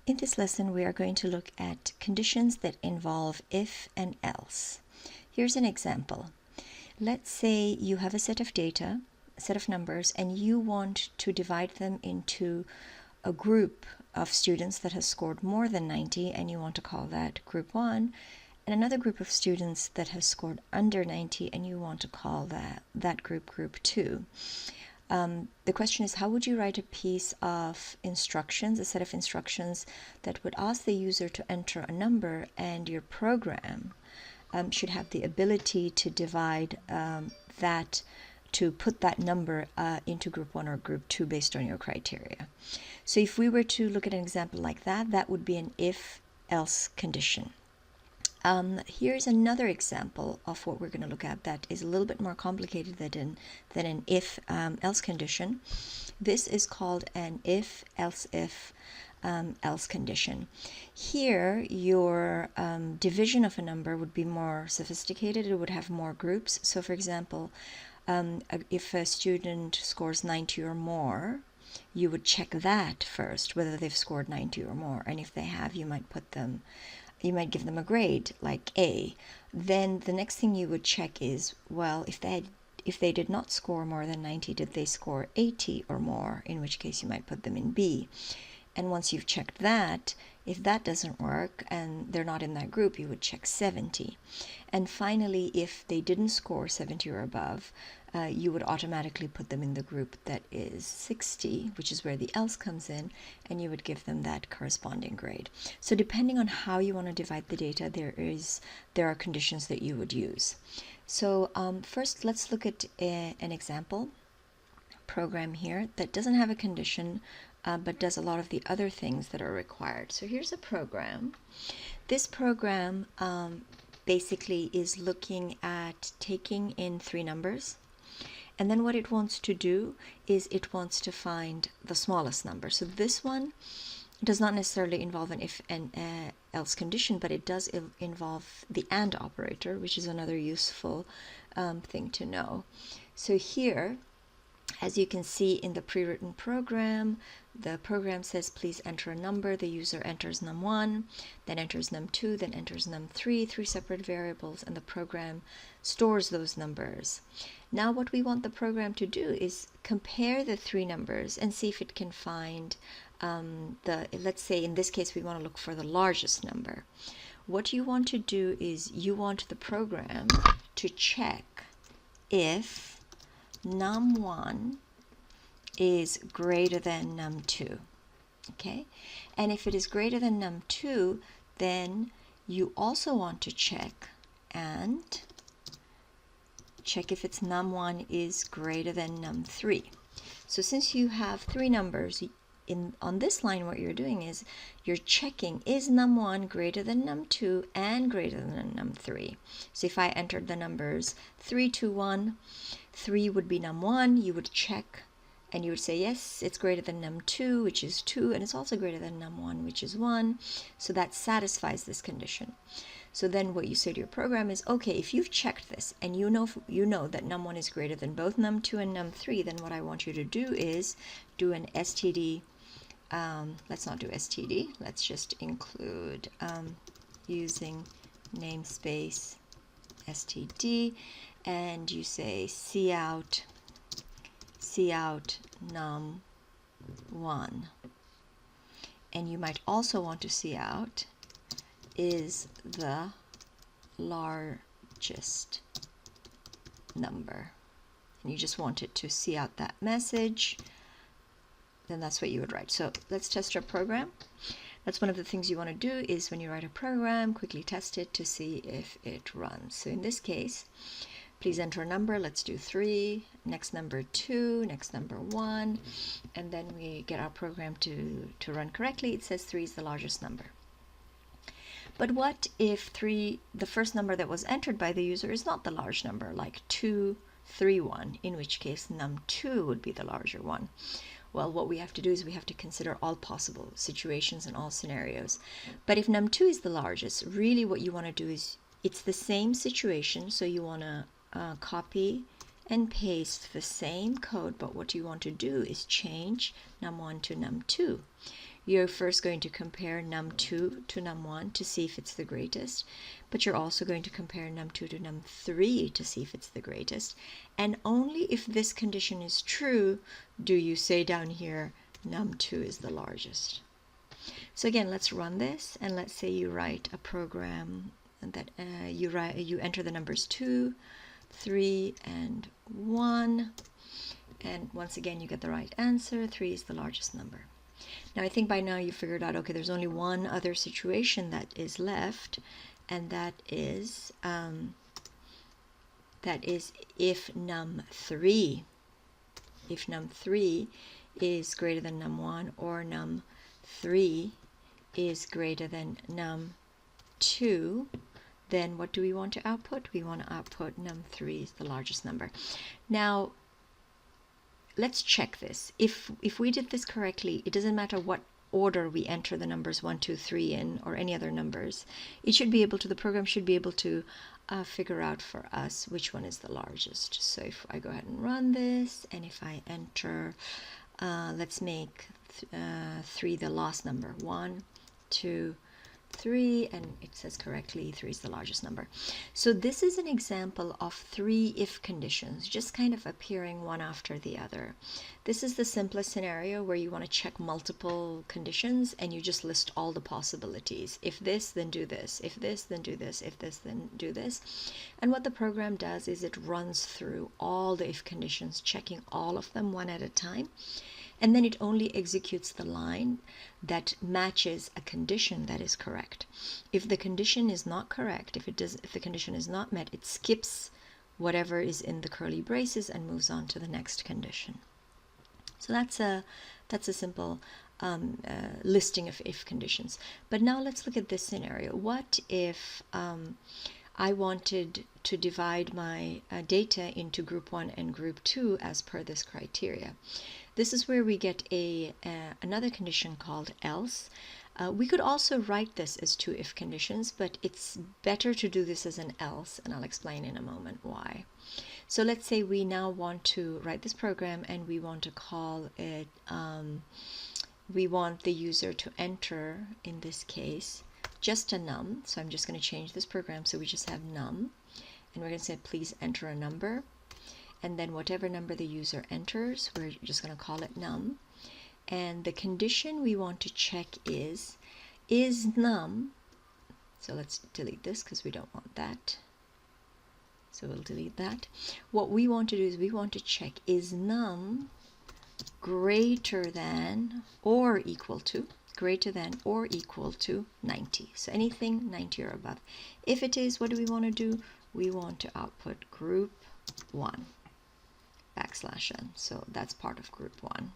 In this lesson, we are going to look at conditions that involve if and else. Here's an example. Let's say you have a set of data, a set of numbers, and you want to divide them into a group of students that has scored more than 90, and you want to call that group 1, and another group of students that has scored under 90, and you want to call that group group 2. The question is, how would you write a piece of instructions, a set of instructions that would ask the user to enter a number, and your program should have the ability to divide to put that number into group 1 or group 2 based on your criteria. So if we were to look at an example like that, that would be an if-else condition. Here's another example of what we're going to look at that is a little bit more complicated than an if-else condition. This is called an if-else-if else condition. Here, your division of a number would be more sophisticated. It would have more groups. So, for example, if a student scores 90 or more, you would check that first, whether they've scored 90 or more. And if they have, you might give them a grade like A. Then the next thing you would check is, well, if they did not score more than 90, did they score 80 or more, in which case you might put them in B. And once you've checked that, if that doesn't work and they're not in that group, you would check 70. And finally, if they didn't score 70 or above, you would automatically put them in the group that is 60, which is where the else comes in, and you would give them that corresponding grade. So depending on how you want to divide the data, there are conditions that you would use. So first, let's look at an example program here that doesn't have a condition, but does a lot of the other things that are required. So here's a program. This program basically is looking at taking in 3 numbers, and then what it wants to do is it wants to find the smallest number. So this one does not necessarily involve an if and else condition, but it does involve the AND operator, which is another useful thing to know. So here, as you can see in the pre-written program, the program says please enter a number. The user enters num1, then enters num2, then enters num3, 3 separate variables, and the program stores those numbers. Now what we want the program to do is compare the 3 numbers and see if it can find let's say in this case we want to look for the largest number. What you want to do is you want the program to check if num1 is greater than num2, okay? And if it is greater than num2, then you also want to check if its num1 is greater than num3. So since you have 3 numbers, on this line what you're doing is you're checking is num1 greater than num2 and greater than num3. So if I entered the numbers 3, 2, 1, 3 would be num1, you would check and you would say yes, it's greater than num2, which is 2, and it's also greater than num1, which is 1. So that satisfies this condition. So then what you say to your program is, okay, if you've checked this and you know that num1 is greater than both num2 and num3, then what I want you to do is do an std. Let's not do std. Let's just include using namespace std, and you say cout num1. And you might also want to cout is the largest number. And you just want it to cout that message. Then that's what you would write. So let's test our program. That's one of the things you want to do is when you write a program, quickly test it to see if it runs. So in this case, please enter a number. Let's do 3, next number 2, next number 1, and then we get our program to run correctly. It says 3 is the largest number. But what if the first number that was entered by the user is not the large number, like 2, 3, 1, in which case num2 would be the larger one? Well, what we have to do is we have to consider all possible situations and all scenarios. But if num2 is the largest, really what you want to do is, it's the same situation, so you want to copy and paste the same code, but what you want to do is change num1 to num2. you're first going to compare num2 to num1 to see if it's the greatest, but you're also going to compare num2 to num3 to see if it's the greatest. And only if this condition is true do you say down here num2 is the largest. So again, let's run this, and let's say you write a program that you enter the numbers 2, 3, and 1, and once again you get the right answer. 3 is the largest number. Now I think by now you figured out, okay, there's only one other situation that is left, and that is if num3 is greater than num1, or num3 is greater than num2, then what do we want to output? We want to output num3 is the largest number. Now let's check this. If we did this correctly, it doesn't matter what order we enter the numbers 1, 2, 3 in, or any other numbers. It should be able to, the program should be able to figure out for us which one is the largest. So if I go ahead and run this, and if I enter, let's make 3 the last number, 1, 2, 3, and it says correctly 3 is the largest number. So this is an example of 3 if conditions, just kind of appearing one after the other. This is the simplest scenario where you want to check multiple conditions and you just list all the possibilities. If this, then do this. If this, then do this. If this, then do this. And what the program does is it runs through all the if conditions, checking all of them one at a time. And then it only executes the line that matches a condition that is correct. If the condition is not correct, if the condition is not met, it skips whatever is in the curly braces and moves on to the next condition. So that's a simple listing of if conditions. But now let's look at this scenario. What if I wanted to divide my data into group 1 and group 2 as per this criteria? This is where we get another condition called else. We could also write this as 2 if conditions, but it's better to do this as an else, and I'll explain in a moment why. So let's say we now want to write this program and we want to call it, we want the user to enter, in this case, just a num. So I'm just going to change this program so we just have num, and we're going to say please enter a number. And then whatever number the user enters, we're just going to call it num. And the condition we want to check is num, so let's delete this because we don't want that. So we'll delete that. What we want to do is we want to check, is num greater than or equal to, 90. So anything 90 or above. If it is, what do we want to do? We want to output group 1. \n. So that's part of group 1.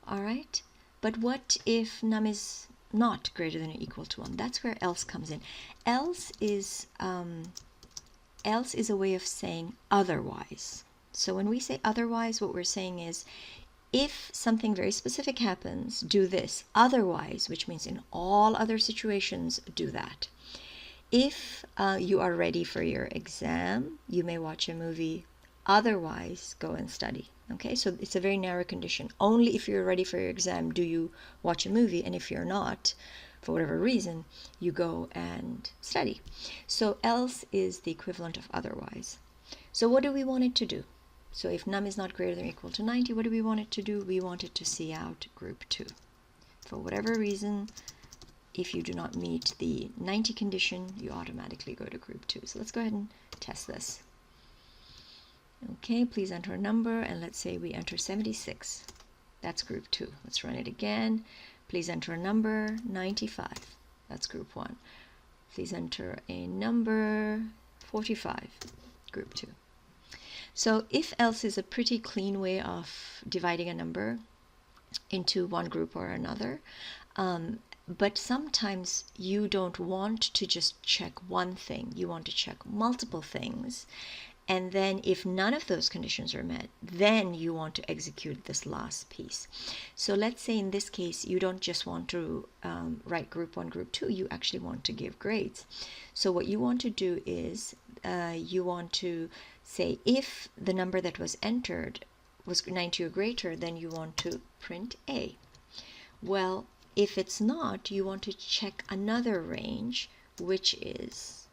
All right, but what if num is not greater than or equal to 1? That's where else comes in. Else is a way of saying otherwise. So when we say otherwise, what we're saying is, if something very specific happens, do this. Otherwise, which means in all other situations, do that. If you are ready for your exam, you may watch a movie. Otherwise, go and study. Okay, so it's a very narrow condition. Only if you're ready for your exam do you watch a movie, and if you're not, for whatever reason, you go and study. So else is the equivalent of otherwise. So what do we want it to do? So if num is not greater than or equal to 90, what do we want it to do? We want it to see out group 2. For whatever reason, if you do not meet the 90 condition, you automatically go to group 2. So let's go ahead and test this. Okay, please enter a number, and let's say we enter 76. That's group 2. Let's run it again. Please enter a number, 95. That's group 1. Please enter a number, 45. Group 2. So if else is a pretty clean way of dividing a number into one group or another. But sometimes you don't want to just check one thing. You want to check multiple things. And then if none of those conditions are met, then you want to execute this last piece. So let's say in this case, you don't just want to write group 1, group 2, you actually want to give grades. So what you want to do is you want to say if the number that was entered was 90 or greater, then you want to print A. Well, if it's not, you want to check another range, which is,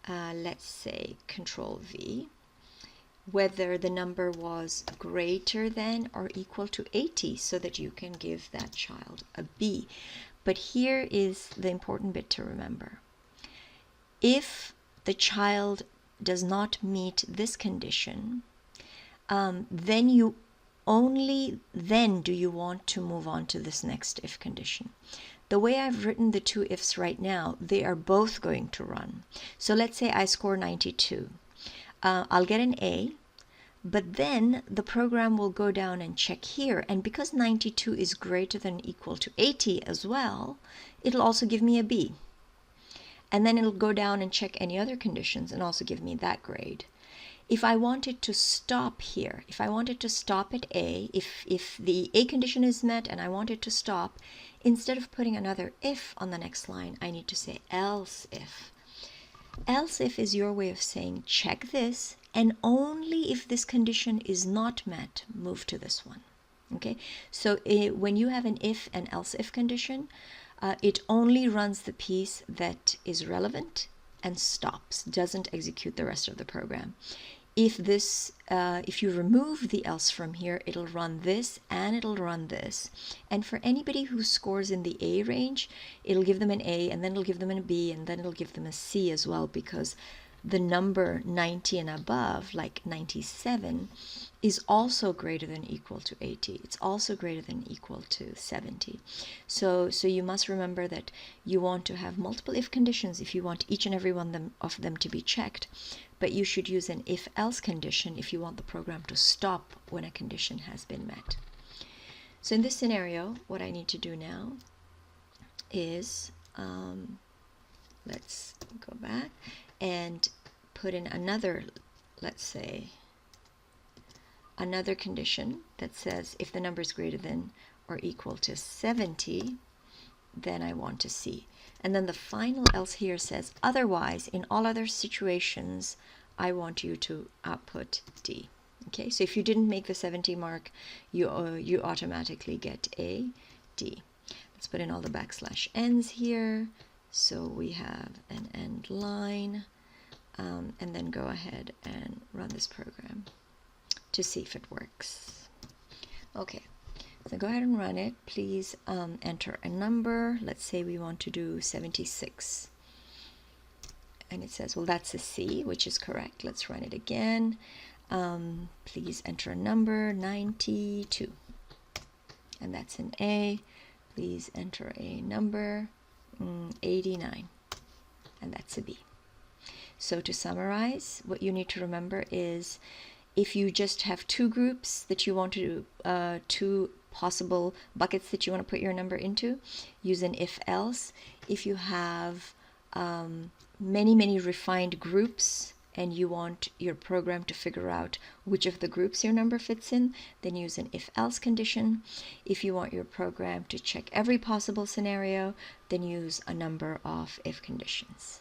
let's say, Control V, whether the number was greater than or equal to 80, so that you can give that child a B. But here is the important bit to remember. If the child does not meet this condition, then you only then do you want to move on to this next if condition. The way I've written the two ifs right now, they are both going to run. So let's say I score 92. I'll get an A, but then the program will go down and check here. And because 92 is greater than or equal to 80 as well, it'll also give me a B. And then it'll go down and check any other conditions and also give me that grade. If I wanted to stop here, if I wanted to stop at A, if the A condition is met and I wanted to stop, instead of putting another if on the next line, I need to say else if. Else if is your way of saying check this, and only if this condition is not met, move to this one. Okay, so when you have an if and else if condition, it only runs the piece that is relevant and stops, doesn't execute the rest of the program. If you remove the else from here, it'll run this and it'll run this. And for anybody who scores in the A range, it'll give them an A, and then it'll give them a B, and then it'll give them a C as well, because the number 90 and above, like 97, is also greater than or equal to 80. It's also greater than or equal to 70. So you must remember that you want to have multiple if conditions if you want each and every one of them to be checked. But you should use an if-else condition if you want the program to stop when a condition has been met. So in this scenario, what I need to do now is, let's go back and put in another, let's say, another condition that says if the number is greater than or equal to 70, then I want to see. And then the final else here says, otherwise, in all other situations, I want you to output D. Okay, so if you didn't make the 70 mark, you automatically get a D. Let's put in all the backslash n's here. So we have an end line, and then go ahead and run this program to see if it works. Okay. So go ahead and run it. Please enter a number. Let's say we want to do 76. And it says, well, that's a C, which is correct. Let's run it again. Please enter a number, 92. And that's an A. Please enter a number, 89. And that's a B. So to summarize, what you need to remember is if you just have two groups that you want to do, two possible buckets that you want to put your number into, use an if-else. If you have many refined groups and you want your program to figure out which of the groups your number fits in, then use an if-else condition. If you want your program to check every possible scenario, then use a number of if conditions.